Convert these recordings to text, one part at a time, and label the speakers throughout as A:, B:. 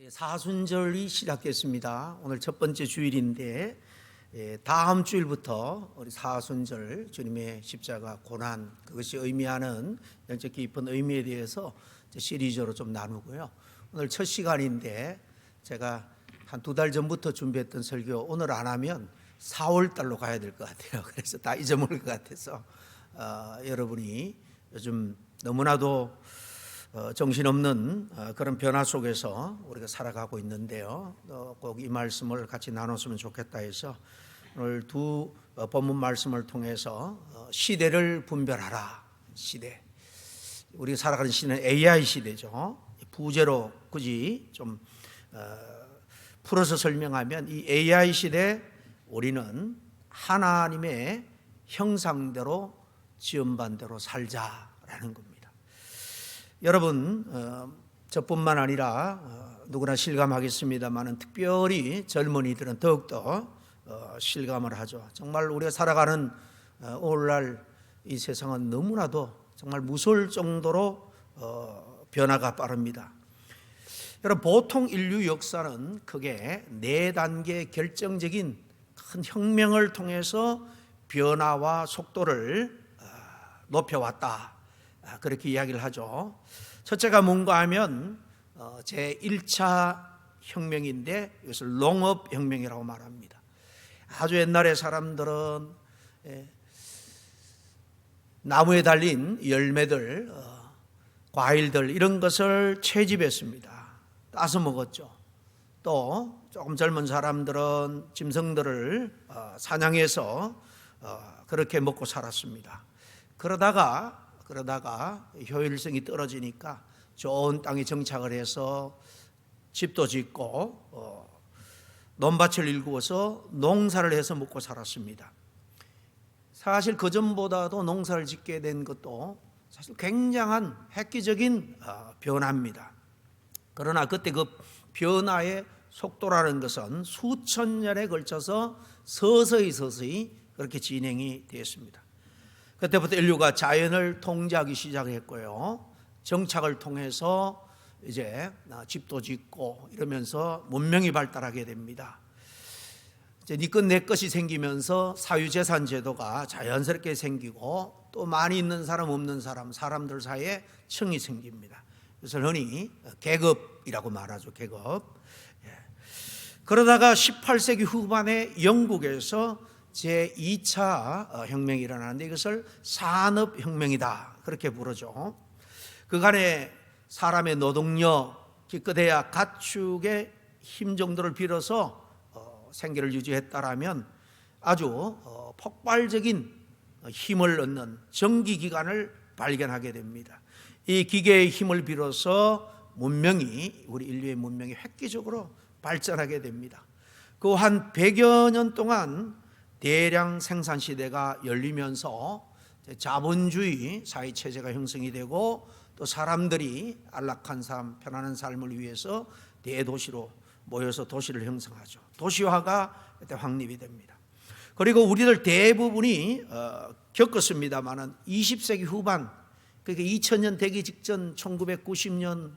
A: 사순절이 시작됐습니다. 오늘 첫 번째 주일인데 다음 주일부터 우리 사순절 주님의 십자가 고난 그것이 의미하는 영적 깊은 의미에 대해서 시리즈로 좀 나누고요. 오늘 첫 시간인데 제가 한 2달 전부터 준비했던 설교 오늘 안 하면 4월 달로 가야 될 것 같아요. 그래서 다 잊어먹을 것 같아서 여러분이 요즘 너무나도 정신없는 그런 변화 속에서 우리가 살아가고 있는데요. 꼭 이 말씀을 같이 나눴으면 좋겠다 해서 오늘 두 본문 말씀을 통해서 시대를 분별하라. 시대. 우리가 살아가는 시대는 AI 시대죠. 부제로 굳이 좀 풀어서 설명하면 이 AI 시대 우리는 하나님의 형상대로 지음반 대로 살자라는 겁니다. 여러분 저뿐만 아니라 누구나 실감하겠습니다만 특별히 젊은이들은 더욱더 실감을 하죠. 정말 우리가 살아가는 오늘날 이 세상은 너무나도 정말 무서울 정도로 변화가 빠릅니다. 여러분 보통 인류 역사는 크게 4단계 결정적인 큰 혁명을 통해서 변화와 속도를 높여왔다. 그렇게 이야기를 하죠. 첫째가 뭔가 하면 제1차 혁명인데 이것을 농업혁명이라고 말합니다. 아주 옛날에 사람들은 나무에 달린 열매들, 과일들 이런 것을 채집했습니다. 따서 먹었죠. 또 조금 젊은 사람들은 짐승들을 사냥해서 그렇게 먹고 살았습니다. 그러다가 효율성이 떨어지니까 좋은 땅에 정착을 해서 집도 짓고 논밭을 일구어서 농사를 해서 먹고 살았습니다. 사실 그전보다도 농사를 짓게 된 것도 사실 굉장한 획기적인 변화입니다. 그러나 그때 그 변화의 속도라는 것은 수천 년에 걸쳐서 서서히 그렇게 진행이 되었습니다. 그때부터 인류가 자연을 통제하기 시작했고요. 정착을 통해서 이제 집도 짓고 이러면서 문명이 발달하게 됩니다. 이제 네 것 내 것이 생기면서 사유재산 제도가 자연스럽게 생기고 또 많이 있는 사람 없는 사람들 사이에 층이 생깁니다. 그래서 흔히 계급이라고 말하죠. 계급. 그러다가 18세기 후반에 영국에서 제2차 혁명이 일어나는데 이것을 산업혁명이다 그렇게 부르죠. 그간에 사람의 노동력, 기껏해야 가축의 힘 정도를 빌어서 생계를 유지했다라면 아주 폭발적인 힘을 얻는 전기기관을 발견하게 됩니다. 이 기계의 힘을 빌어서 우리 인류의 문명이 획기적으로 발전하게 됩니다. 그 한 100여 년 동안 대량 생산 시대가 열리면서 자본주의 사회체제가 형성이 되고 또 사람들이 안락한 삶, 편안한 삶을 위해서 대도시로 모여서 도시를 형성하죠. 도시화가 그때 확립이 됩니다. 그리고 우리들 대부분이 겪었습니다만 20세기 후반, 그러니까 2000년 되기 직전 1990년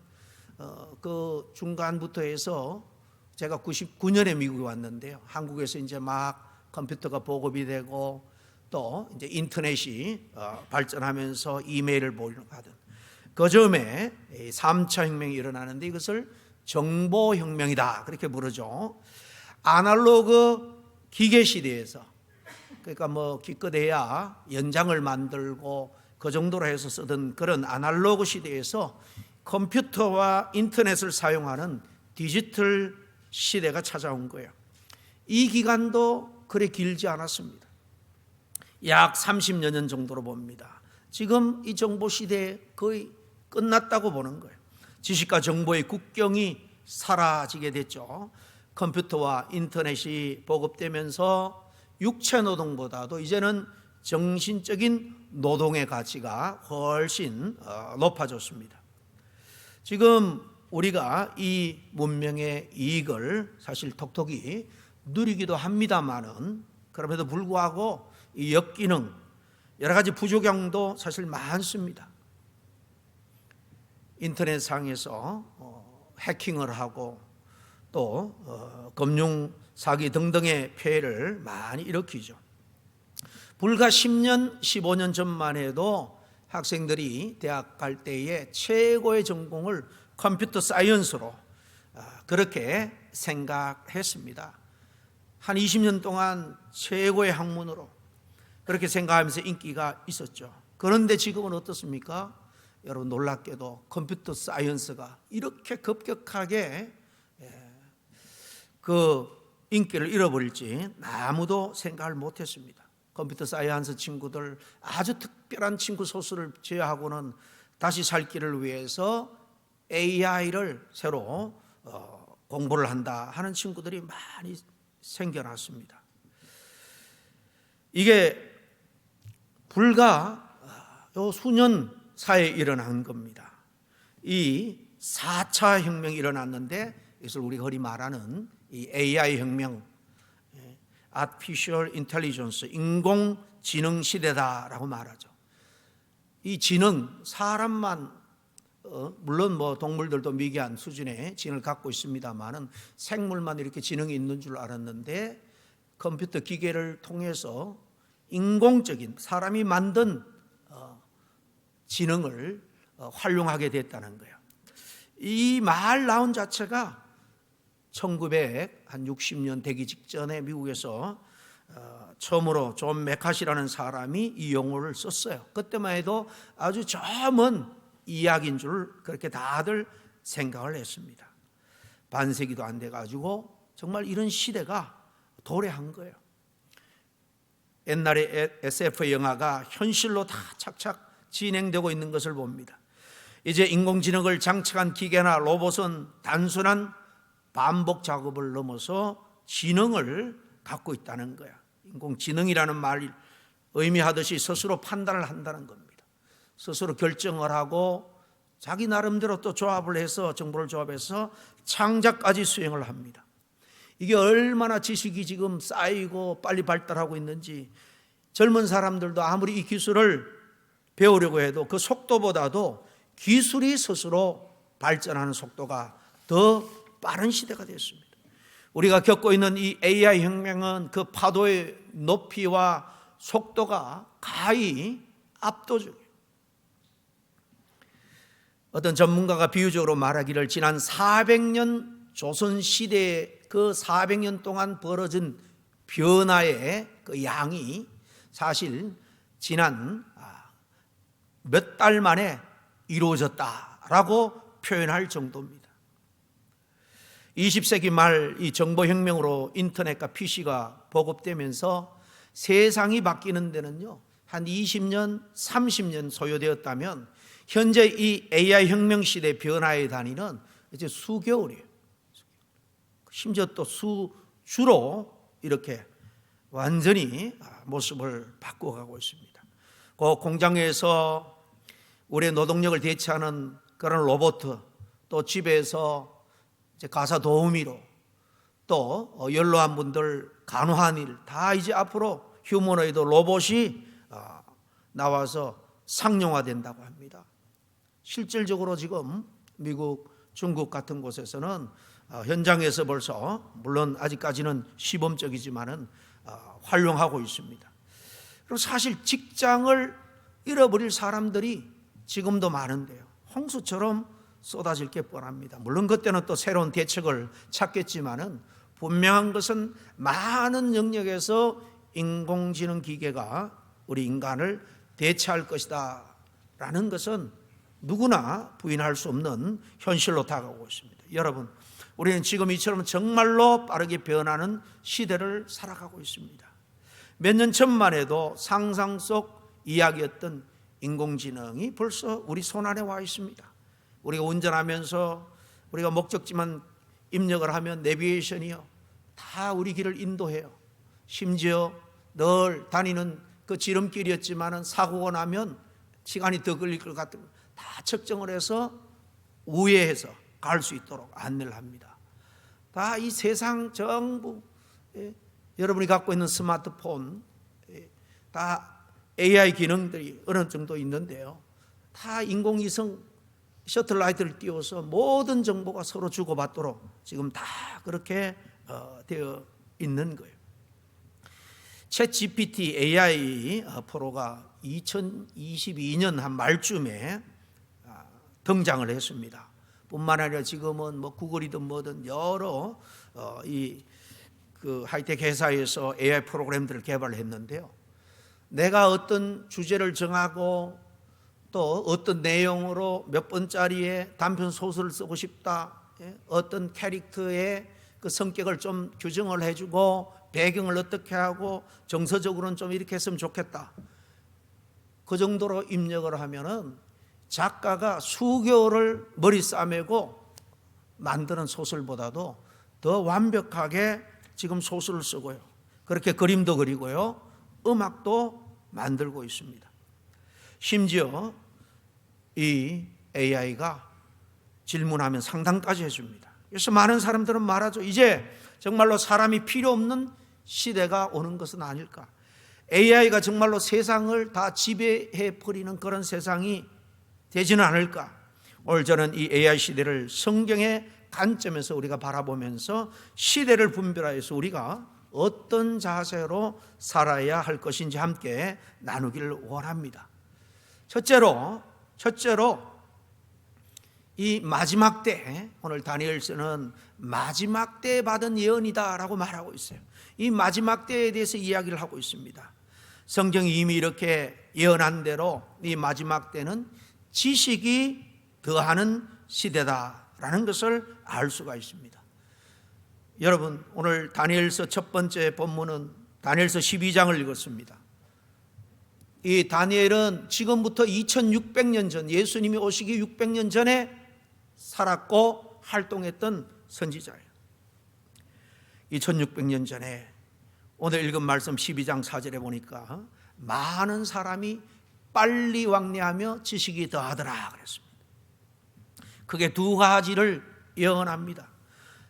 A: 그 중간부터 해서 제가 99년에 미국에 왔는데요. 한국에서 이제 막 컴퓨터가 보급이 되고 또 이제 인터넷이 발전하면서 이메일을 보내하던 그 즈음에 3차 혁명이 일어나는데 이것을 정보혁명이다 그렇게 부르죠. 아날로그 기계 시대에서 그러니까 뭐 기껏해야 연장을 만들고 그 정도로 해서 쓰던 그런 아날로그 시대에서 컴퓨터와 인터넷을 사용하는 디지털 시대가 찾아온 거예요. 이 기간도 그리 길지 않았습니다. 약 30여 년 정도로 봅니다. 지금 이 정보 시대에 거의 끝났다고 보는 거예요. 지식과 정보의 국경이 사라지게 됐죠. 컴퓨터와 인터넷이 보급되면서 육체 노동보다도 이제는 정신적인 노동의 가치가 훨씬 높아졌습니다. 지금 우리가 이 문명의 이익을 사실 톡톡히 누리기도 합니다만은 그럼에도 불구하고 이 역기능 여러 가지 부작용도 사실 많습니다. 인터넷상에서 해킹을 하고 또 금융 사기 등등의 폐해를 많이 일으키죠. 불과 10년, 15년 전만 해도 학생들이 대학 갈 때에 최고의 전공을 컴퓨터 사이언스로 그렇게 생각했습니다. 한 20년 동안 최고의 학문으로 그렇게 생각하면서 인기가 있었죠. 그런데 지금은 어떻습니까? 여러분, 놀랍게도 컴퓨터 사이언스가 이렇게 급격하게 그 인기를 잃어버릴지 아무도 생각을 못했습니다. 컴퓨터 사이언스 친구들, 아주 특별한 친구 소수를 제외하고는 다시 살 길을 위해서 AI를 새로 공부를 한다 하는 친구들이 많이 생겨났습니다. 이게 불과 수년 사이에 일어난 겁니다. 이 4차 혁명이 일어났는데 이것을 우리가 흔히 말하는 이 AI 혁명, Artificial Intelligence, 인공지능 시대다라고 말하죠. 이 지능, 사람만 물론 뭐 동물들도 미개한 수준의 지능을 갖고 있습니다만은 생물만 이렇게 지능이 있는 줄 알았는데 컴퓨터 기계를 통해서 인공적인 사람이 만든 지능을 활용하게 됐다는 거예요. 이 말 나온 자체가 1960년 되기 직전에 미국에서 처음으로 존 맥카시라는 사람이 이 용어를 썼어요. 그때만 해도 아주 젊은 이야기인 줄 그렇게 다들 생각을 했습니다. 반세기도 안 돼가지고 정말 이런 시대가 도래한 거예요. 옛날에 SF 영화가 현실로 다 착착 진행되고 있는 것을 봅니다. 이제 인공지능을 장착한 기계나 로봇은 단순한 반복 작업을 넘어서 지능을 갖고 있다는 거야. 인공지능이라는 말이 의미하듯이 스스로 판단을 한다는 겁니다. 스스로 결정을 하고 자기 나름대로 또 조합을 해서 정보를 조합해서 창작까지 수행을 합니다. 이게 얼마나 지식이 지금 쌓이고 빨리 발달하고 있는지 젊은 사람들도 아무리 이 기술을 배우려고 해도 그 속도보다도 기술이 스스로 발전하는 속도가 더 빠른 시대가 됐습니다. 우리가 겪고 있는 이 AI 혁명은 그 파도의 높이와 속도가 가히 압도적이에요. 어떤 전문가가 비유적으로 말하기를 지난 400년 조선시대에 그 400년 동안 벌어진 변화의 그 양이 사실 지난 몇 달 만에 이루어졌다라고 표현할 정도입니다. 20세기 말 이 정보혁명으로 인터넷과 PC가 보급되면서 세상이 바뀌는 데는요, 한 20년, 30년 소요되었다면 현재 이 AI 혁명 시대 변화의 단위는 이제 수개월이에요. 심지어 또 수주로 이렇게 완전히 모습을 바꿔가고 있습니다. 그 공장에서 우리의 노동력을 대체하는 그런 로봇, 또 집에서 이제 가사 도우미로, 또 연로한 분들 간호한 일, 다 이제 앞으로 휴머노이드 로봇이 나와서 상용화된다고 합니다. 실질적으로 지금 미국, 중국 같은 곳에서는 현장에서 벌써 물론 아직까지는 시범적이지만은 활용하고 있습니다. 그리고 사실 직장을 잃어버릴 사람들이 지금도 많은데요, 홍수처럼 쏟아질 게 뻔합니다. 물론 그때는 또 새로운 대책을 찾겠지만은 분명한 것은 많은 영역에서 인공지능 기계가 우리 인간을 대체할 것이다 라는 것은 누구나 부인할 수 없는 현실로 다가오고 있습니다. 여러분, 우리는 지금 이처럼 정말로 빠르게 변하는 시대를 살아가고 있습니다. 몇 년 전만 해도 상상 속 이야기였던 인공지능이 벌써 우리 손안에 와 있습니다. 우리가 운전하면서 우리가 목적지만 입력을 하면 내비게이션이요, 다 우리 길을 인도해요. 심지어 늘 다니는 그 지름길이었지만은 사고가 나면 시간이 더 걸릴 것 같은 다 측정을 해서 우회해서 갈 수 있도록 안내를 합니다. 다 이 세상 전부 여러분이 갖고 있는 스마트폰, 다 AI 기능들이 어느 정도 있는데요, 다 인공위성 셔틀라이트를 띄워서 모든 정보가 서로 주고받도록 지금 다 그렇게 되어 있는 거예요. 챗 GPT AI 프로가 2022년 한 말쯤에 등장을 했습니다. 뿐만 아니라 지금은 뭐 구글이든 뭐든 여러 그 하이텍 회사에서 AI 프로그램들을 개발했는데요. 내가 어떤 주제를 정하고 또 어떤 내용으로 몇 번짜리의 단편 소설을 쓰고 싶다, 어떤 캐릭터의 그 성격을 좀 규정을 해주고 배경을 어떻게 하고 정서적으로는 좀 이렇게 했으면 좋겠다, 그 정도로 입력을 하면은 작가가 수개월을 머리 싸매고 만드는 소설보다도 더 완벽하게 지금 소설을 쓰고요, 그렇게 그림도 그리고요, 음악도 만들고 있습니다. 심지어 이 AI가 질문하면 상담까지 해줍니다. 그래서 많은 사람들은 말하죠. 이제 정말로 사람이 필요 없는 시대가 오는 것은 아닐까. AI가 정말로 세상을 다 지배해 버리는 그런 세상이 되지는 않을까. 오늘 저는 이 AI 시대를 성경의 관점에서 우리가 바라보면서 시대를 분별하여서 우리가 어떤 자세로 살아야 할 것인지 함께 나누기를 원합니다. 첫째로 이 마지막 때, 오늘 다니엘서는 마지막 때에 받은 예언이다라고 말하고 있어요. 이 마지막 때에 대해서 이야기를 하고 있습니다. 성경이 이미 이렇게 예언한 대로 이 마지막 때는 지식이 더하는 시대다라는 것을 알 수가 있습니다. 여러분, 오늘 다니엘서 첫 번째 본문은 다니엘서 12장을 읽었습니다. 이 다니엘은 지금부터 2600년 전, 예수님이 오시기 600년 전에 살았고 활동했던 선지자예요. 2600년 전에 오늘 읽은 말씀 12장 4절에 보니까 많은 사람이 빨리 왕래하며 지식이 더하더라 그랬습니다. 그게 두 가지를 예언합니다.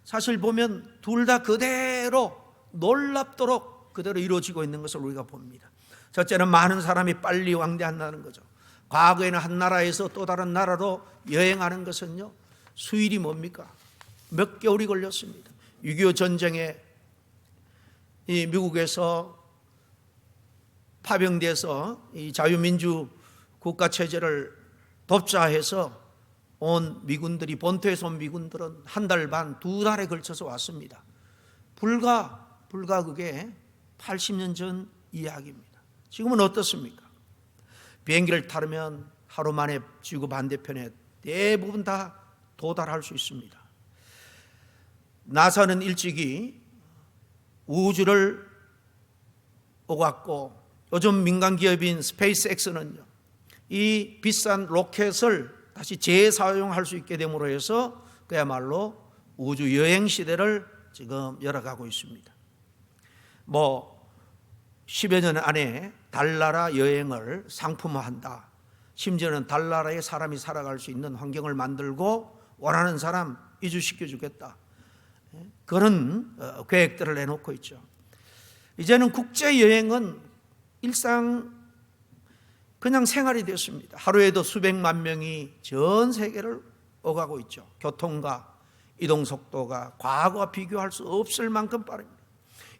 A: 사실 보면 둘 다 그대로 놀랍도록 그대로 이루어지고 있는 것을 우리가 봅니다. 첫째는 많은 사람이 빨리 왕래한다는 거죠. 과거에는 한 나라에서 또 다른 나라로 여행하는 것은요, 수일이 뭡니까? 몇 개월이 걸렸습니다. 6.25 전쟁에 이 미국에서 파병돼서 이 자유민주 국가 체제를 돕자해서 온 미군들이, 본토에서 온 미군들은 한 달 반, 두 달에 걸쳐서 왔습니다. 불과 그게 80년 전 이야기입니다. 지금은 어떻습니까? 비행기를 타려면 하루 만에 지구 반대편에 대부분 다 도달할 수 있습니다. 나사는 일찍이 우주를 오갔고, 요즘 민간 기업인 스페이스X는요, 이 비싼 로켓을 다시 재사용할 수 있게 됨으로 해서 그야말로 우주 여행 시대를 지금 열어가고 있습니다. 10여 년 안에 달나라 여행을 상품화한다. 심지어는 달나라에 사람이 살아갈 수 있는 환경을 만들고 원하는 사람 이주시켜 주겠다. 그런 계획들을 내놓고 있죠. 이제는 국제여행은 일상 그냥 생활이 됐습니다. 하루에도 수백만 명이 전 세계를 오가고 있죠. 교통과 이동 속도가 과거와 비교할 수 없을 만큼 빠릅니다.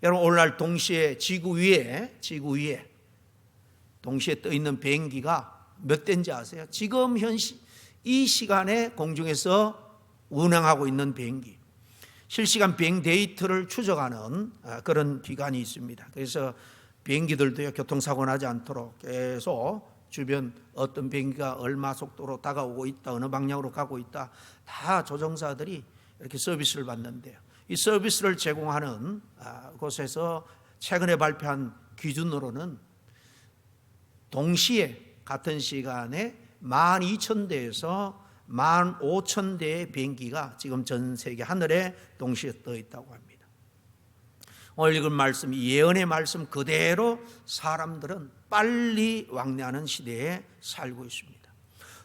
A: 여러분, 오늘날 동시에 지구 위에 동시에 떠 있는 비행기가 몇 대인지 아세요? 지금 이 시간에 공중에서 운행하고 있는 비행기, 실시간 비행 데이터를 추적하는 그런 기관이 있습니다. 그래서 비행기들도요, 교통사고 나지 않도록 계속 주변 어떤 비행기가 얼마 속도로 다가오고 있다, 어느 방향으로 가고 있다, 다 조종사들이 이렇게 서비스를 받는데요. 이 서비스를 제공하는 곳에서 최근에 발표한 기준으로는 동시에 같은 시간에 12,000대에서 15,000대의 비행기가 지금 전 세계 하늘에 동시에 떠 있다고 합니다. 오늘 읽은 말씀, 예언의 말씀 그대로 사람들은 빨리 왕래하는 시대에 살고 있습니다.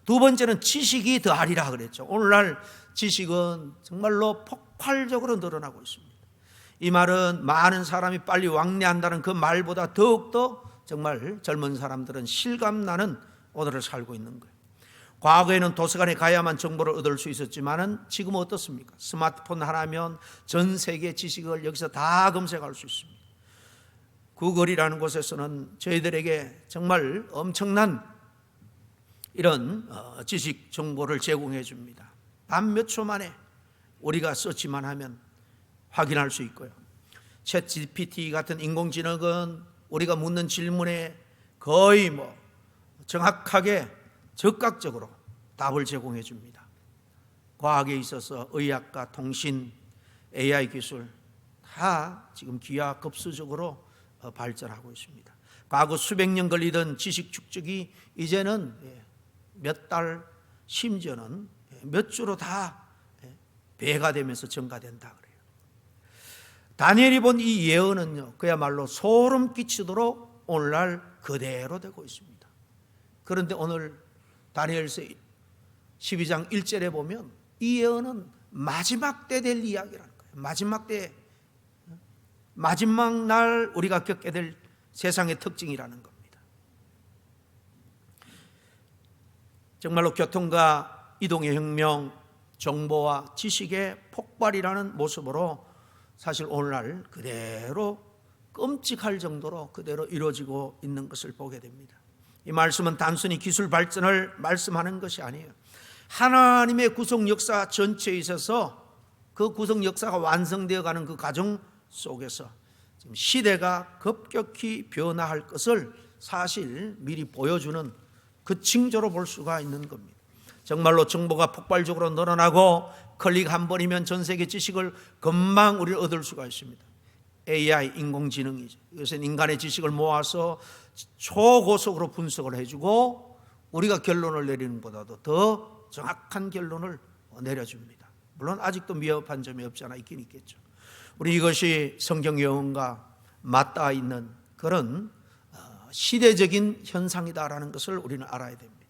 A: 두 번째는 지식이 더하리라 그랬죠. 오늘날 지식은 정말로 폭발적으로 늘어나고 있습니다. 이 말은 많은 사람이 빨리 왕래한다는 그 말보다 더욱더 정말 젊은 사람들은 실감나는 오늘을 살고 있는 거예요. 과거에는 도서관에 가야만 정보를 얻을 수 있었지만은 지금은 어떻습니까? 스마트폰 하나면 전 세계 지식을 여기서 다 검색할 수 있습니다. 구글이라는 곳에서는 저희들에게 정말 엄청난 이런 지식 정보를 제공해 줍니다. 단 몇 초 만에 우리가 서치만 하면 확인할 수 있고요. 챗 GPT 같은 인공지능은 우리가 묻는 질문에 거의 정확하게 즉각적으로 답을 제공해 줍니다. 과학에 있어서 의학과 통신, AI 기술 다 지금 기하급수적으로 발전하고 있습니다. 과거 수백 년 걸리던 지식 축적이 이제는 몇 달, 심지어는 몇 주로 다 배가 되면서 증가된다 그래요. 다니엘이 본 이 예언은요, 그야말로 소름 끼치도록 오늘날 그대로 되고 있습니다. 그런데 오늘 다니엘서 12장 1절에 보면 이 예언은 마지막 때 될 이야기라는 거예요. 마지막 때, 마지막 날 우리가 겪게 될 세상의 특징이라는 겁니다. 정말로 교통과 이동의 혁명, 정보와 지식의 폭발이라는 모습으로 사실 오늘날 그대로 끔찍할 정도로 그대로 이루어지고 있는 것을 보게 됩니다. 이 말씀은 단순히 기술 발전을 말씀하는 것이 아니에요. 하나님의 구속 역사 전체에 있어서 그 구속 역사가 완성되어 가는 그 과정 속에서 지금 시대가 급격히 변화할 것을 사실 미리 보여주는 그 징조로 볼 수가 있는 겁니다. 정말로 정보가 폭발적으로 늘어나고 클릭 한 번이면 전 세계 지식을 금방 우리를 얻을 수가 있습니다. AI, 인공지능이죠. 이것은 인간의 지식을 모아서 초고속으로 분석을 해주고 우리가 결론을 내리는 것보다도 더 정확한 결론을 내려줍니다. 물론 아직도 미흡한 점이 없지 않아 있긴 있겠죠. 우리 이것이 성경 예언과 맞닿아 있는 그런 시대적인 현상이다라는 것을 우리는 알아야 됩니다.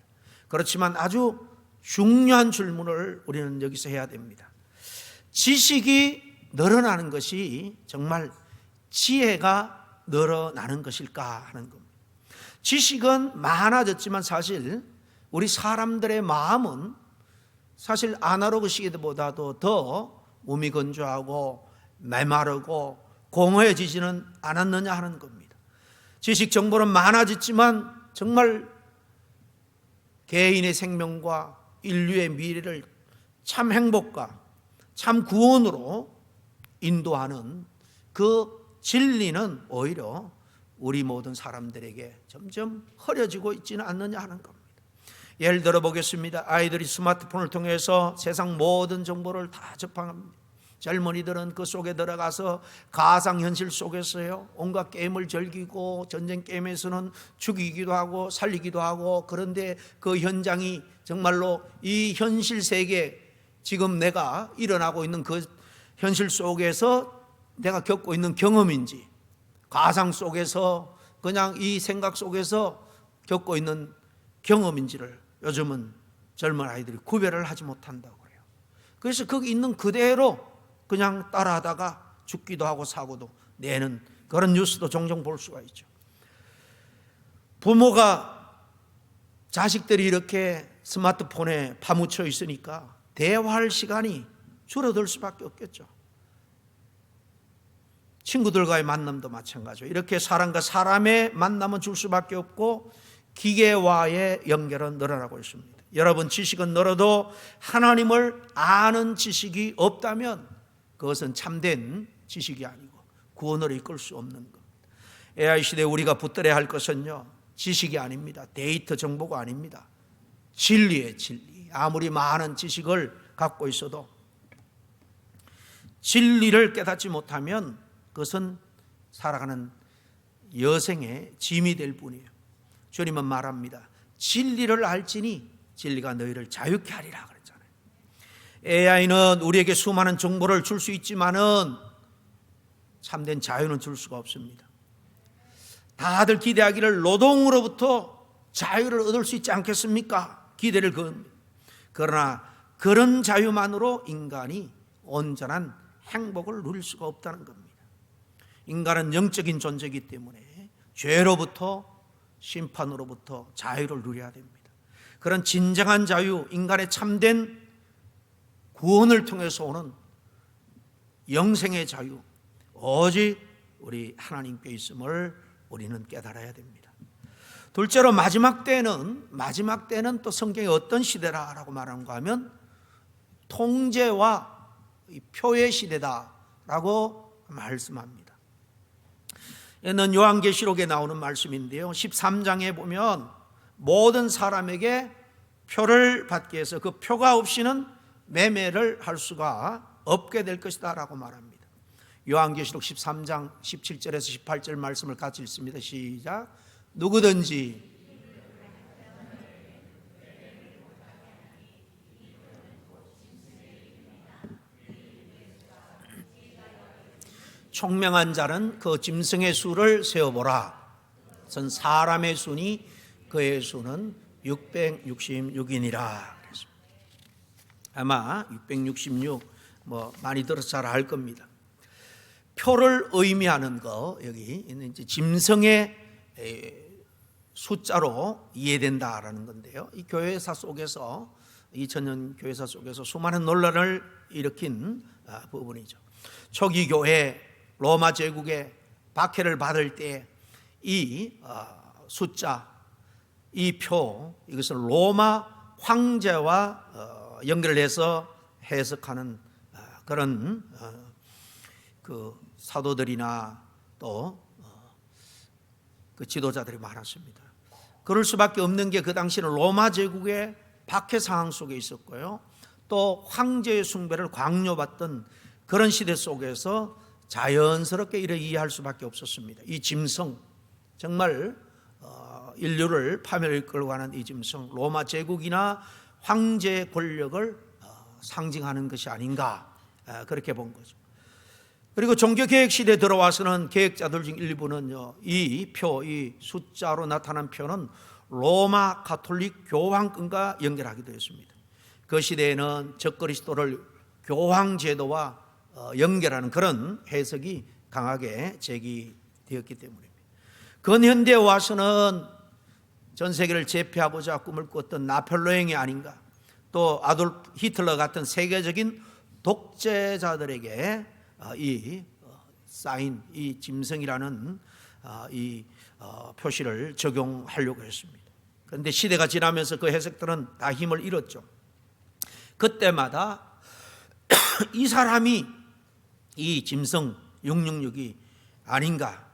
A: 그렇지만 아주 중요한 질문을 우리는 여기서 해야 됩니다. 지식이 늘어나는 것이 정말 지혜가 늘어나는 것일까 하는 겁니다. 지식은 많아졌지만 사실 우리 사람들의 마음은 사실 아날로그 시대보다도 더 몸이 건조하고 메마르고 공허해지지는 않았느냐 하는 겁니다. 지식 정보는 많아졌지만 정말 개인의 생명과 인류의 미래를 참 행복과 참 구원으로 인도하는 그 진리는 오히려 우리 모든 사람들에게 점점 흐려지고 있지는 않느냐 하는 겁니다. 예를 들어 보겠습니다. 아이들이 스마트폰을 통해서 세상 모든 정보를 다 접합니다. 젊은이들은 그 속에 들어가서 가상현실 속에서요 온갖 게임을 즐기고 전쟁 게임에서는 죽이기도 하고 살리기도 하고, 그런데 그 현장이 정말로 이 현실 세계, 지금 내가 일어나고 있는 그 현실 속에서 내가 겪고 있는 경험인지 가상 속에서 그냥 이 생각 속에서 겪고 있는 경험인지를 요즘은 젊은 아이들이 구별을 하지 못한다고 그래요. 그래서 거기 있는 그대로 그냥 따라하다가 죽기도 하고 사고도 내는 그런 뉴스도 종종 볼 수가 있죠. 부모가 자식들이 이렇게 스마트폰에 파묻혀 있으니까 대화할 시간이 줄어들 수밖에 없겠죠. 친구들과의 만남도 마찬가지죠. 이렇게 사람과 사람의 만남은 줄 수밖에 없고 기계와의 연결은 늘어나고 있습니다. 여러분, 지식은 늘어도 하나님을 아는 지식이 없다면 그것은 참된 지식이 아니고 구원으로 이끌 수 없는 겁니다. AI 시대에 우리가 붙들어야 할 것은요, 지식이 아닙니다. 데이터 정보가 아닙니다. 진리의 진리. 아무리 많은 지식을 갖고 있어도 진리를 깨닫지 못하면 그것은 살아가는 여생의 짐이 될 뿐이에요. 주님은 말합니다. 진리를 알지니 진리가 너희를 자유케 하리라 그랬잖아요. AI는 우리에게 수많은 정보를 줄 수 있지만은 참된 자유는 줄 수가 없습니다. 다들 기대하기를 노동으로부터 자유를 얻을 수 있지 않겠습니까? 기대를 겁니다. 그러나 그런 자유만으로 인간이 온전한 행복을 누릴 수가 없다는 겁니다. 인간은 영적인 존재이기 때문에 죄로부터 심판으로부터 자유를 누려야 됩니다. 그런 진정한 자유, 인간의 참된 구원을 통해서 오는 영생의 자유, 오직 우리 하나님께 있음을 우리는 깨달아야 됩니다. 둘째로 마지막 때는 또 성경이 어떤 시대라고 말하는가 하면 통제와 표의 시대다라고 말씀합니다. 이는 요한계시록에 나오는 말씀인데요, 13장에 보면 모든 사람에게 표를 받기 위해서 그 표가 없이는 매매를 할 수가 없게 될 것이다 라고 말합니다. 요한계시록 13장 17절에서 18절 말씀을 같이 읽습니다. 시작. 누구든지 총명한 자는 그 짐승의 수를 세어보라. 전 사람의 수니 그의 수는 666이니라. 아마 666 많이 들어서 잘 알 겁니다. 표를 의미하는 거 여기 있는 이제 짐승의 숫자로 이해된다라는 건데요. 이 교회사 속에서 2000년 교회사 속에서 수많은 논란을 일으킨 부분이죠. 초기 교회 로마 제국의 박해를 받을 때 이 숫자, 이 표, 이것을 로마 황제와 연결해서 해석하는 그런 그 사도들이나 또 그 지도자들이 많았습니다. 그럴 수밖에 없는 게 그 당시는 로마 제국의 박해 상황 속에 있었고요, 또 황제의 숭배를 강요받던 그런 시대 속에서 자연스럽게 이를 이해할 수밖에 없었습니다. 이 짐승, 정말 인류를 파멸에 이끌고 가는 이 짐승, 로마 제국이나 황제의 권력을 상징하는 것이 아닌가, 그렇게 본 거죠. 그리고 종교개혁 시대에 들어와서는 개혁자들 중 일부는요, 이 표, 이 숫자로 나타난 표는 로마 가톨릭 교황권과 연결하기도 했습니다. 그 시대에는 적그리스도를 교황 제도와 연결하는 그런 해석이 강하게 제기되었기 때문입니다. 근현대에 와서는 전 세계를 제패하고자 꿈을 꿨던 나폴레옹이 아닌가, 또 아돌프 히틀러 같은 세계적인 독재자들에게 이 사인, 이 짐승이라는 이 표시를 적용하려고 했습니다. 그런데 시대가 지나면서 그 해석들은 다 힘을 잃었죠. 그때마다 이 사람이 이 짐승 666이 아닌가,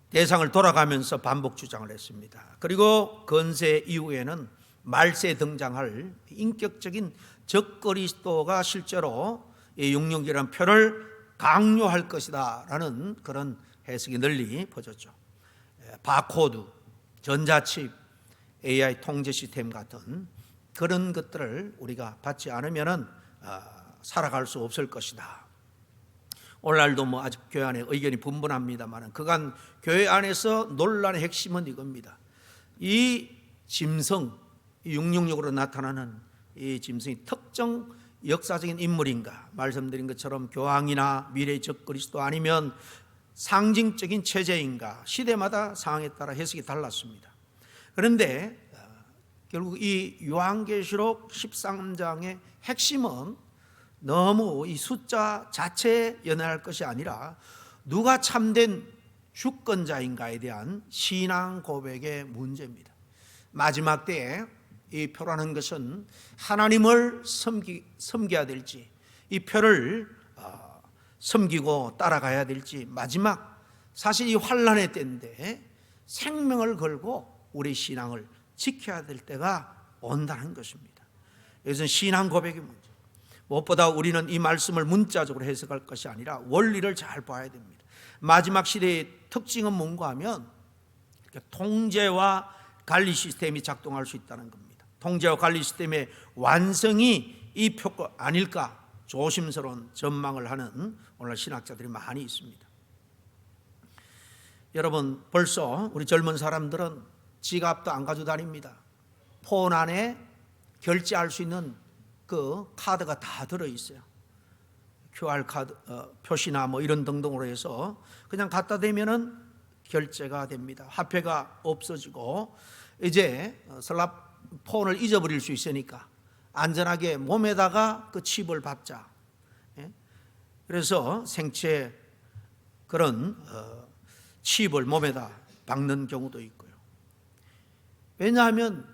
A: 대상을 돌아가면서 반복 주장을 했습니다. 그리고 건세 이후에는 말세에 등장할 인격적인 적그리스도가 실제로 이 666이라는 표를 강요할 것이다 라는 그런 해석이 널리 퍼졌죠. 바코드, 전자칩, AI 통제 시스템 같은 그런 것들을 우리가 받지 않으면 살아갈 수 없을 것이다. 오늘날도 아직 교회 안에 의견이 분분합니다만 그간 교회 안에서 논란의 핵심은 이겁니다. 이 짐승, 666으로 나타나는 이 짐승이 특정 역사적인 인물인가, 말씀드린 것처럼 교황이나 미래의 적그리스도 아니면 상징적인 체제인가, 시대마다 상황에 따라 해석이 달랐습니다. 그런데 결국 이 요한계시록 13장의 핵심은 너무 이 숫자 자체에 연연할 것이 아니라 누가 참된 주권자인가에 대한 신앙 고백의 문제입니다. 마지막 때에 이 표라는 것은 하나님을 섬겨야 될지, 이 표를 섬기고 따라가야 될지, 마지막 사실 이 환난의 때인데 생명을 걸고 우리 신앙을 지켜야 될 때가 온다는 것입니다. 여기서는 신앙 고백의 문제. 무엇보다 우리는 이 말씀을 문자적으로 해석할 것이 아니라 원리를 잘 봐야 됩니다. 마지막 시대의 특징은 뭔가 하면 통제와 관리 시스템이 작동할 수 있다는 겁니다. 통제와 관리 시스템의 완성이 이 표가 아닐까 조심스러운 전망을 하는 오늘 신학자들이 많이 있습니다. 여러분, 벌써 우리 젊은 사람들은 지갑도 안 가지고 다닙니다. 폰 안에 결제할 수 있는 그 카드가 다 들어있어요. QR 카드 표시나 이런 등등으로 해서 그냥 갖다 대면은 결제가 됩니다. 화폐가 없어지고 이제 스마트폰을 잊어버릴 수 있으니까 안전하게 몸에다가 그 칩을 박자. 그래서 생체 그런 칩을 몸에다 박는 경우도 있고요. 왜냐하면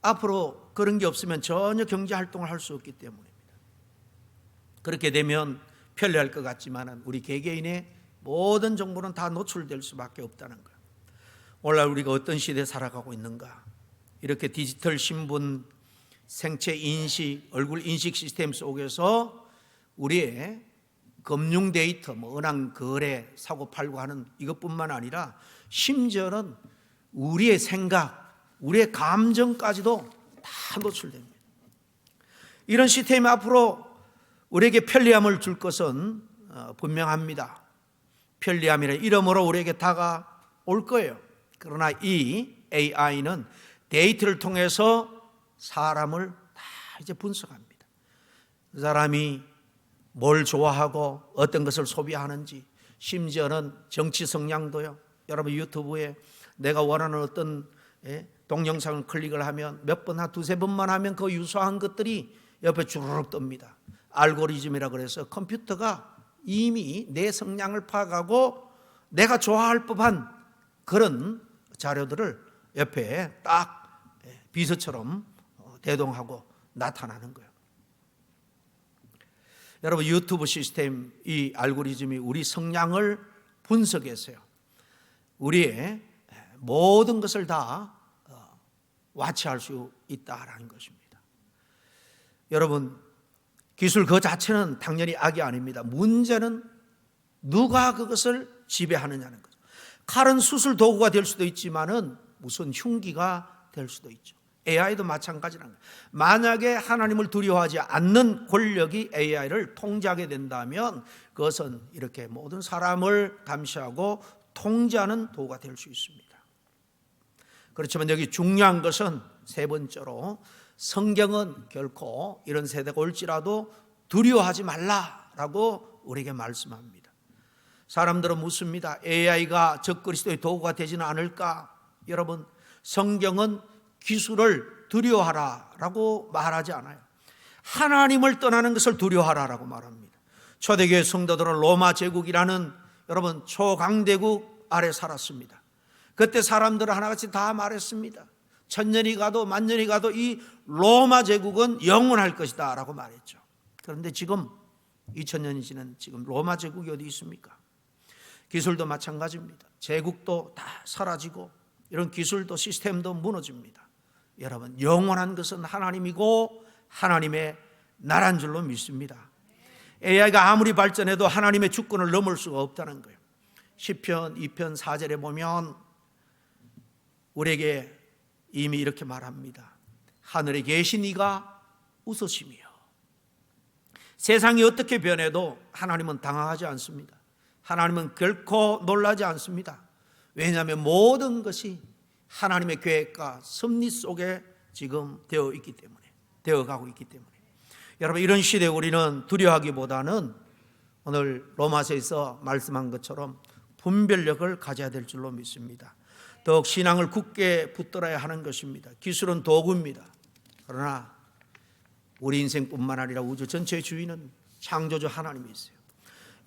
A: 앞으로 그런 게 없으면 전혀 경제 활동을 할 수 없기 때문입니다. 그렇게 되면 편리할 것 같지만 우리 개개인의 모든 정보는 다 노출될 수밖에 없다는 거예요. 오늘날 우리가 어떤 시대에 살아가고 있는가? 이렇게 디지털 신분, 생체 인식, 얼굴 인식 시스템 속에서 우리의 금융 데이터, 은행 거래, 사고 팔고 하는 이것뿐만 아니라 심지어는 우리의 생각, 우리의 감정까지도 다 노출됩니다. 이런 시스템이 앞으로 우리에게 편리함을 줄 것은 분명합니다. 편리함이라 이름으로 우리에게 다가올 거예요. 그러나 이 AI는 데이터를 통해서 사람을 다 이제 분석합니다. 그 사람이 뭘 좋아하고 어떤 것을 소비하는지, 심지어는 정치 성향도요. 여러분 유튜브에 내가 원하는 어떤 동영상을 클릭을 하면 몇 번, 한 두세 번만 하면 그 유사한 것들이 옆에 주르륵 뜹니다. 알고리즘이라 그래서 컴퓨터가 이미 내 성향을 파악하고 내가 좋아할 법한 그런 자료들을 옆에 딱 비서처럼 대동하고 나타나는 거예요. 여러분 유튜브 시스템, 이 알고리즘이 우리 성향을 분석해서요, 우리의 모든 것을 다 와치할 수 있다라는 것입니다. 여러분 기술 그 자체는 당연히 악이 아닙니다. 문제는 누가 그것을 지배하느냐는 거죠. 칼은 수술 도구가 될 수도 있지만은 무슨 흉기가 될 수도 있죠. AI도 마찬가지라는 거예요. 만약에 하나님을 두려워하지 않는 권력이 AI를 통제하게 된다면 그것은 이렇게 모든 사람을 감시하고 통제하는 도구가 될 수 있습니다. 그렇지만 여기 중요한 것은 세 번째로, 성경은 결코 이런 세대가 올지라도 두려워하지 말라라고 우리에게 말씀합니다. 사람들은 묻습니다. AI가 적그리스도의 도구가 되지는 않을까? 여러분, 성경은 기술을 두려워하라라고 말하지 않아요. 하나님을 떠나는 것을 두려워하라라고 말합니다. 초대교회 성도들은 로마 제국이라는 여러분 초강대국 아래 살았습니다. 그때 사람들은 하나같이 다 말했습니다. 천년이 가도 만년이 가도 이 로마 제국은 영원할 것이다 라고 말했죠. 그런데 지금 2000년이 지난 지금 로마 제국이 어디 있습니까? 기술도 마찬가지입니다. 제국도 다 사라지고 이런 기술도 시스템도 무너집니다. 여러분, 영원한 것은 하나님이고 하나님의 나라인 줄로 믿습니다. AI가 아무리 발전해도 하나님의 주권을 넘을 수가 없다는 거예요. 시편 2편 4절에 보면 우리에게 이미 이렇게 말합니다. 하늘에 계신 이가 웃으시며. 세상이 어떻게 변해도 하나님은 당황하지 않습니다. 하나님은 결코 놀라지 않습니다. 왜냐하면 모든 것이 하나님의 계획과 섭리 속에 지금 되어 있기 때문에, 되어가고 있기 때문에. 여러분, 이런 시대에 우리는 두려워하기보다는 오늘 로마서에서 말씀한 것처럼 분별력을 가져야 될 줄로 믿습니다. 더욱 신앙을 굳게 붙들어야 하는 것입니다. 기술은 도구입니다. 그러나 우리 인생뿐만 아니라 우주 전체의 주인은 창조주 하나님이세요.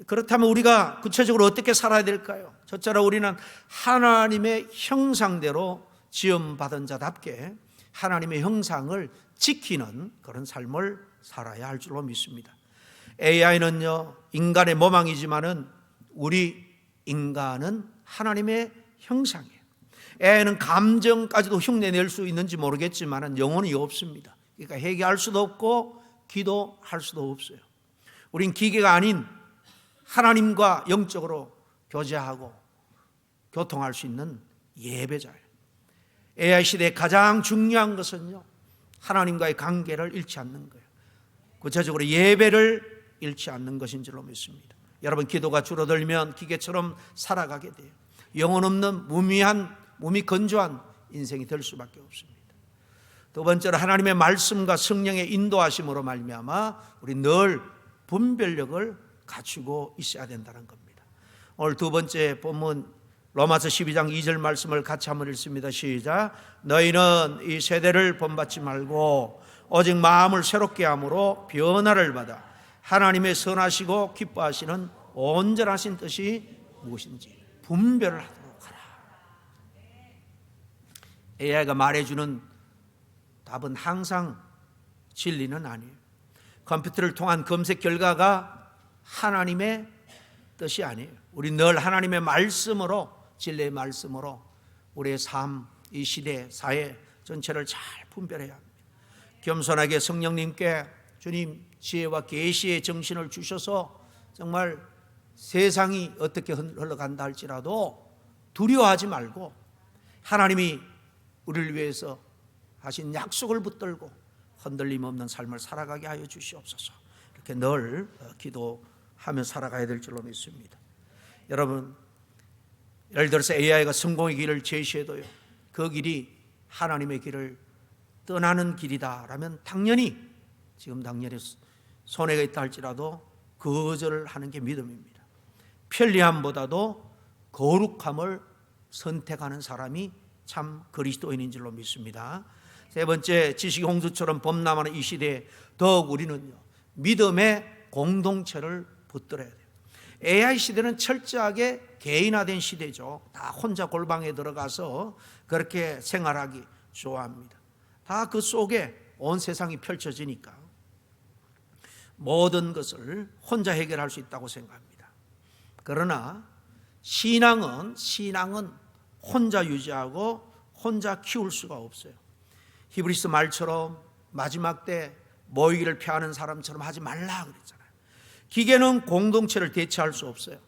A: 그렇다면 우리가 구체적으로 어떻게 살아야 될까요? 첫째로 우리는 하나님의 형상대로 지음받은 자답게 하나님의 형상을 지키는 그런 삶을 살아야 할 줄로 믿습니다. AI는요, 인간의 모방이지만은 우리 인간은 하나님의 형상이에요. AI는 감정까지도 흉내낼 수 있는지 모르겠지만은 영혼이 없습니다. 그러니까 회개할 수도 없고 기도할 수도 없어요. 우린 기계가 아닌 하나님과 영적으로 교제하고 교통할 수 있는 예배자예요. AI 시대의 가장 중요한 것은요, 하나님과의 관계를 잃지 않는 거예요. 구체적으로 예배를 잃지 않는 것인 줄로 믿습니다. 여러분, 기도가 줄어들면 기계처럼 살아가게 돼요. 영혼 없는 무미한, 몸이 건조한 인생이 될 수밖에 없습니다. 두 번째로 하나님의 말씀과 성령의 인도하심으로 말미암아 우리 늘 분별력을 갖추고 있어야 된다는 겁니다. 오늘 두 번째 본문 로마서 12장 2절 말씀을 같이 한번 읽습니다. 시작. 너희는 이 세대를 본받지 말고 오직 마음을 새롭게 함으로 변화를 받아 하나님의 선하시고 기뻐하시는 온전하신 뜻이 무엇인지 분별을 하도록 하라. AI가 말해주는 답은 항상 진리는 아니에요. 컴퓨터를 통한 검색 결과가 하나님의 뜻이 아니에요. 우리 늘 하나님의 말씀으로, 진리의 말씀으로 우리의 삶, 이 시대, 사회 전체를 잘 분별해야 합니다. 겸손하게 성령님께 주님 지혜와 계시의 정신을 주셔서 정말 세상이 어떻게 흘러간다 할지라도 두려워하지 말고 하나님이 우리를 위해서 하신 약속을 붙들고 흔들림 없는 삶을 살아가게 하여 주시옵소서. 이렇게 늘 기도하며 살아가야 될 줄로 믿습니다. 여러분, 예를 들어서 AI가 성공의 길을 제시해도요, 그 길이 하나님의 길을 떠나는 길이다라면 당연히 손해가 있다 할지라도 거절을 하는 게 믿음입니다. 편리함보다도 거룩함을 선택하는 사람이 참 그리스도인인 줄로 믿습니다. 세 번째, 지식의 홍수처럼 범람하는 이 시대에 더욱 우리는요, 믿음의 공동체를 붙들어야 돼요. AI 시대는 철저하게 개인화된 시대죠. 다 혼자 골방에 들어가서 그렇게 생활하기 좋아합니다. 다 그 속에 온 세상이 펼쳐지니까 모든 것을 혼자 해결할 수 있다고 생각합니다. 그러나 신앙은 혼자 유지하고 혼자 키울 수가 없어요. 히브리서 말처럼 마지막 때 모이기를 피하는 사람처럼 하지 말라 그랬잖아요. 기계는 공동체를 대체할 수 없어요.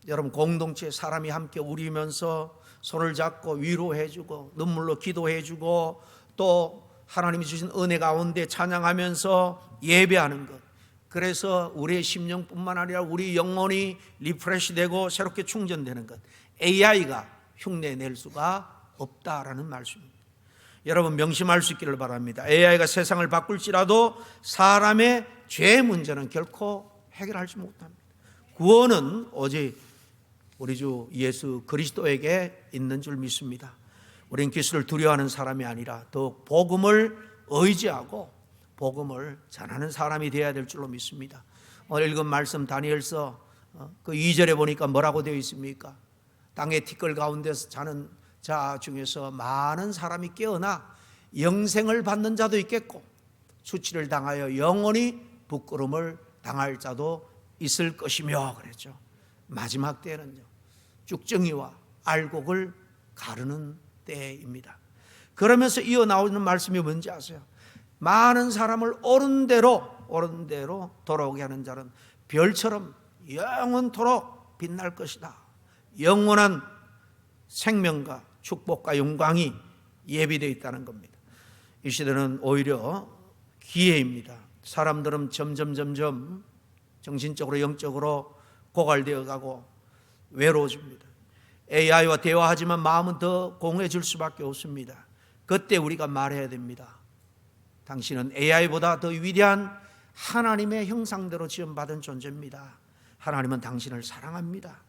A: 여러분, 공동체 사람이 함께 우리면서 손을 잡고 위로해주고 눈물로 기도해주고 또 하나님이 주신 은혜 가운데 찬양하면서 예배하는 것, 그래서 우리의 심령뿐만 아니라 우리 영혼이 리프레시되고 새롭게 충전되는 것, AI가 흉내낼 수가 없다라는 말씀입니다. 여러분, 명심할 수 있기를 바랍니다. AI가 세상을 바꿀지라도 사람의 죄 문제는 결코 해결하지 못합니다. 구원은 오직 우리 주 예수 그리스도에게 있는 줄 믿습니다. 우리는 기술을 두려워하는 사람이 아니라 더욱 복음을 의지하고 복음을 전하는 사람이 되어야 될 줄로 믿습니다. 오늘 읽은 말씀 다니엘서 그 2절에 보니까 뭐라고 되어 있습니까? 땅의 티끌 가운데서 자는 자 중에서 많은 사람이 깨어나 영생을 받는 자도 있겠고 수치를 당하여 영원히 부끄러움을 당할 자도 있을 것이며 그랬죠. 마지막 때는요, 쭉정이와 알곡을 가르는 때입니다. 그러면서 이어 나오는 말씀이 뭔지 아세요? 많은 사람을 옳은 대로 돌아오게 하는 자는 별처럼 영원토록 빛날 것이다. 영원한 생명과 축복과 영광이 예비되어 있다는 겁니다. 이 시대는 오히려 기회입니다. 사람들은 점점 정신적으로 영적으로 고갈되어 가고 외로워집니다. AI와 대화하지만 마음은 더 공허해질 수밖에 없습니다. 그때 우리가 말해야 됩니다. 당신은 AI보다 더 위대한 하나님의 형상대로 지음받은 존재입니다. 하나님은 당신을 사랑합니다.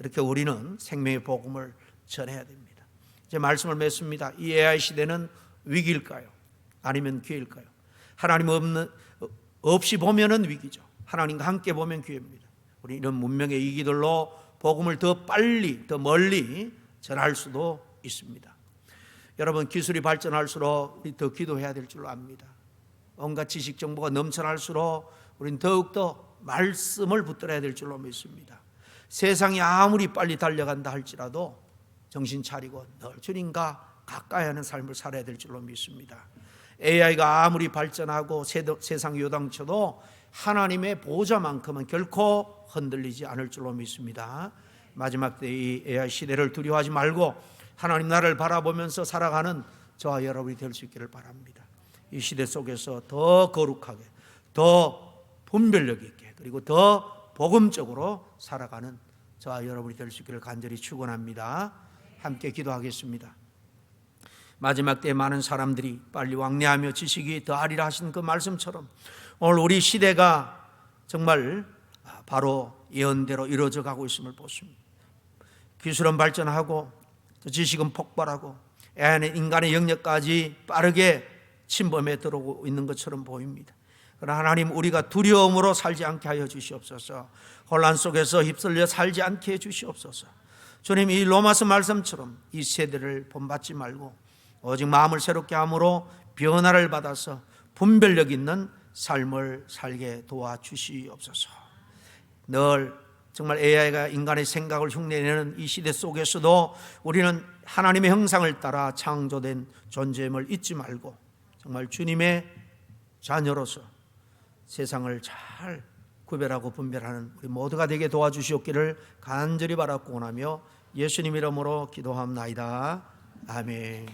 A: 이렇게 우리는 생명의 복음을 전해야 됩니다. 이제 말씀을 맺습니다. 이 AI 시대는 위기일까요? 아니면 기회일까요? 하나님 없이 보면은 위기죠. 하나님과 함께 보면 기회입니다. 우리 이런 문명의 이기들로 복음을 더 빨리, 더 멀리 전할 수도 있습니다. 여러분, 기술이 발전할수록 우리 더 기도해야 될 줄로 압니다. 온갖 지식 정보가 넘쳐날수록 우리는 더욱더 말씀을 붙들어야 될 줄로 믿습니다. 세상이 아무리 빨리 달려간다 할지라도 정신 차리고 늘 주님과 가까이 하는 삶을 살아야 될 줄로 믿습니다. AI가 아무리 발전하고 세상 요당쳐도 하나님의 보좌만큼은 결코 흔들리지 않을 줄로 믿습니다. 마지막 때 이 AI 시대를 두려워하지 말고 하나님 나라를 바라보면서 살아가는 저와 여러분이 될 수 있기를 바랍니다. 이 시대 속에서 더 거룩하게, 더 분별력 있게, 그리고 더 복음적으로 살아가는 저와 여러분이 될 수 있기를 간절히 축원합니다. 함께 기도하겠습니다. 마지막 때에 많은 사람들이 빨리 왕래하며 지식이 더하리라 하신 그 말씀처럼 오늘 우리 시대가 정말 바로 예언대로 이루어져 가고 있음을 보십니다. 기술은 발전하고 또 지식은 폭발하고 인간의 영역까지 빠르게 침범해 들어오고 있는 것처럼 보입니다. 그러나 하나님, 우리가 두려움으로 살지 않게 하여 주시옵소서. 혼란 속에서 휩쓸려 살지 않게 해 주시옵소서. 주님, 이 로마서 말씀처럼 이 세대를 본받지 말고 오직 마음을 새롭게 함으로 변화를 받아서 분별력 있는 삶을 살게 도와주시옵소서. 늘 정말 AI가 인간의 생각을 흉내내는 이 시대 속에서도 우리는 하나님의 형상을 따라 창조된 존재임을 잊지 말고 정말 주님의 자녀로서 세상을 잘 구별하고 분별하는 우리 모두가 되게 도와주시옵기를 간절히 바라고 원하며 예수님 이름으로 기도합나이다. 아멘.